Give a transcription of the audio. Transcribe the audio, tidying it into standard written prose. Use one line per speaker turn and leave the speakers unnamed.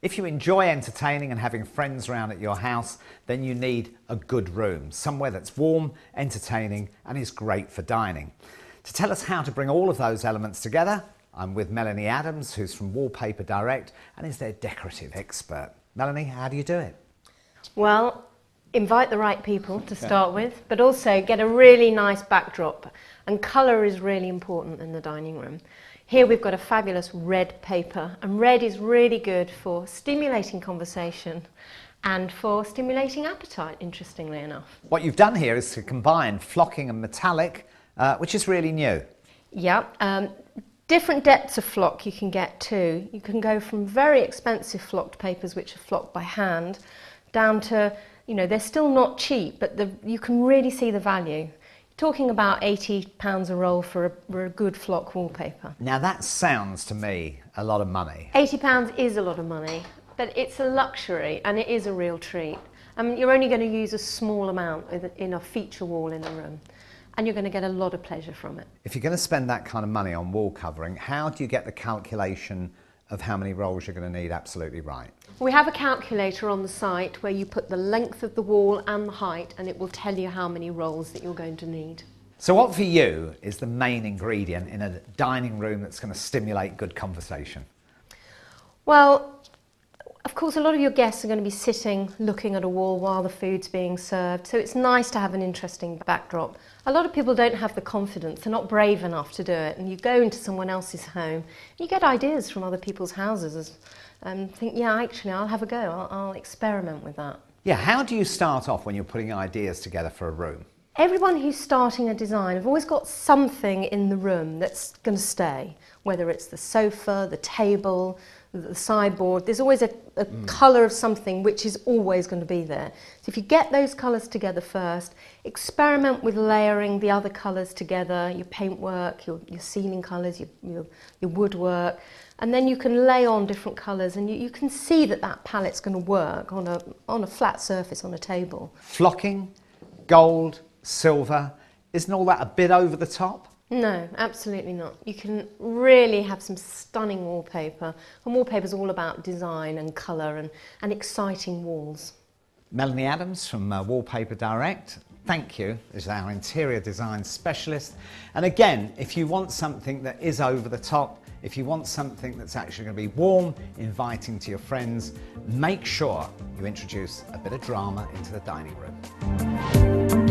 If you enjoy entertaining and having friends around at your house, then you need a good room, somewhere that's warm, entertaining and is great for dining. To tell us how to bring all of those elements together, I'm with Melanie Adams, who's from Wallpaper Direct and is their decorative expert. Melanie, how do you do it?
Well, invite the right people to start with, but also get a really nice backdrop. And colour is really important in the dining room. Here we've got a fabulous red paper, and red is really good for stimulating conversation and for stimulating appetite, interestingly enough.
What you've done here is to combine flocking and metallic, which is really new.
Yeah, different depths of flock you can get too. You can go from very expensive flocked papers, which are flocked by hand, down to, you know, they're still not cheap, but you can really see the value. Talking about £80 a roll for a good flock wallpaper.
Now that sounds to me a lot of money.
£80 is a lot of money, but it's a luxury and it is a real treat. I mean, you're only going to use a small amount in a feature wall in the room, and you're going to get a lot of pleasure from it.
If you're going to spend that kind of money on wall covering, how do you get the calculation of how many rolls you're going to need absolutely right?
We have a calculator on the site where you put the length of the wall and the height, and it will tell you how many rolls that you're going to need.
So what for you is the main ingredient in a dining room that's going to stimulate good conversation?
Well, of course, a lot of your guests are going to be sitting looking at a wall while the food's being served, so it's nice to have an interesting backdrop. A lot of people don't have the confidence, they're not brave enough to do it, and you go into someone else's home, you get ideas from other people's houses and think, yeah, actually, I'll have a go, I'll experiment with that.
Yeah, how do you start off when you're putting ideas together for a room?
Everyone who's starting a design have always got something in the room that's going to stay, whether it's the sofa, the table, the sideboard. There's always a colour of something which is always going to be there. So if you get those colours together first, experiment with layering the other colours together, your paintwork, your ceiling colours, your woodwork, and then you can lay on different colours, and you can see that palette's going to work on a flat surface on a table.
Flocking, gold, silver, isn't all that a bit over the top?
No, absolutely not. You can really have some stunning wallpaper, and wallpaper's all about design and colour and exciting walls.
Melanie Adams from Wallpaper Direct, thank you, as our interior design specialist. And again, if you want something that is over the top, if you want something that's actually going to be warm, inviting to your friends, make sure you introduce a bit of drama into the dining room.